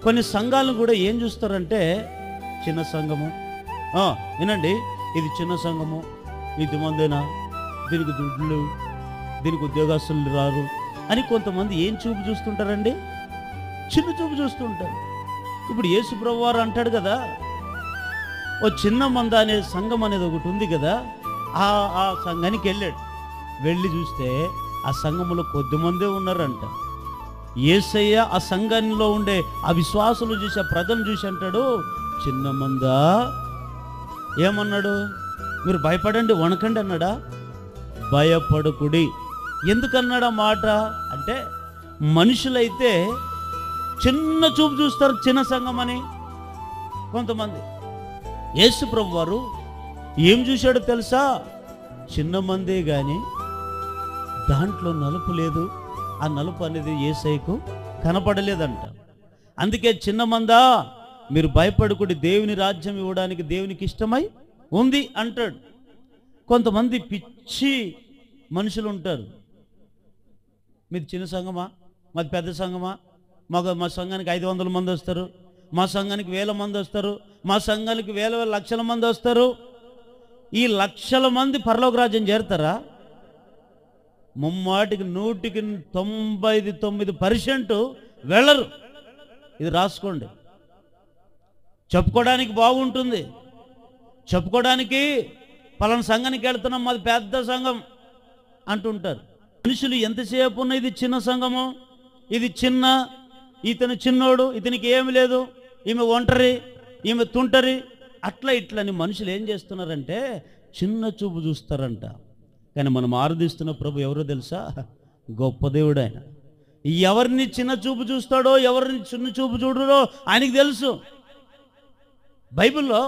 కొన్ని సంఘాలను కూడా ఏం చూస్తారంటే, చిన్న సంఘము, వినండి, ఇది చిన్న సంఘము, ఇది మందేనా, దీనికి దుడ్లు, దీనికి ఉద్యోగస్తులు రారు అని కొంతమంది ఏం చూపు చూస్తుంటారండి? చిన్న చూపు చూస్తుంటారు. ఇప్పుడు యేసు ప్రభువారు అంటాడు కదా, ఓ చిన్న మంద అనే సంఘం అనేది ఒకటి ఉంది కదా, ఆ సంఘానికి వెళ్ళాడు. వెళ్ళి చూస్తే ఆ సంఘంలో కొద్దిమందే ఉన్నారంట. యేసయ్య ఆ సంఘంలో ఉండే ఆ విశ్వాసులు చూసి, ఆ ప్రజలను చూసి అంటాడు, చిన్న మందా, ఏమన్నాడు? మీరు భయపడండి, వణకండి అన్నాడా? భయపడకుడి. ఎందుకన్నాడు ఆ మాట అంటే, మనుషులైతే చిన్న చూపు చూస్తారు, చిన్న సంఘం అని. కొంతమంది యేసు ప్రభువారు ఏం చూశాడో తెలుసా? చిన్న మందే కానీ దాంట్లో నలుపు లేదు. ఆ నలుపు అనేది యేసయ్యకు కనపడలేదంట. అందుకే చిన్న మందా, మీరు భయపడకుడి, దేవుని రాజ్యం ఇవ్వడానికి దేవునికి ఇష్టమై ఉంది అంటాడు. కొంతమంది పిచ్చి మనుషులు ఉంటారు. మీది చిన్న సంఘమా, మాది పెద్ద సంఘమా, మా సంఘానికి 500 మంది వస్తారు, మా సంఘానికి 1000 మంది వస్తారు, మా సంఘానికి వేల లక్షల మంది వస్తారు. ఈ లక్షల మంది పరలోక రాజ్యం చేరుతారా? ముమ్మాటికి 99% వెళ్ళరు. ఇది రాసుకోండి. చెప్పుకోవడానికి బాగుంటుంది, చెప్పుకోవడానికి పలానా సంఘానికి వెళ్తున్నాం, మాది పెద్ద సంఘం అంటుంటారు. మనుషులు ఎంతసేపు ఉన్న ఇది చిన్న సంఘము, ఇది చిన్న, ఇతను చిన్నోడు, ఇతనికి ఏమి లేదు, ఈమె ఒంటరి, ఈమె తుంటరి, అట్లా ఇట్లని మనుషులు ఏం చేస్తున్నారంటే చిన్న చూపు చూస్తారంట. కానీ మనం ఆరాధిస్తున్న ప్రభు ఎవరో తెలుసా? గొప్ప దేవుడు ఆయన. ఎవరిని చిన్న చూపు చూస్తాడో, ఎవరిని చిన్న చూపు చూడడో ఆయనకి తెలుసు. బైబిల్లో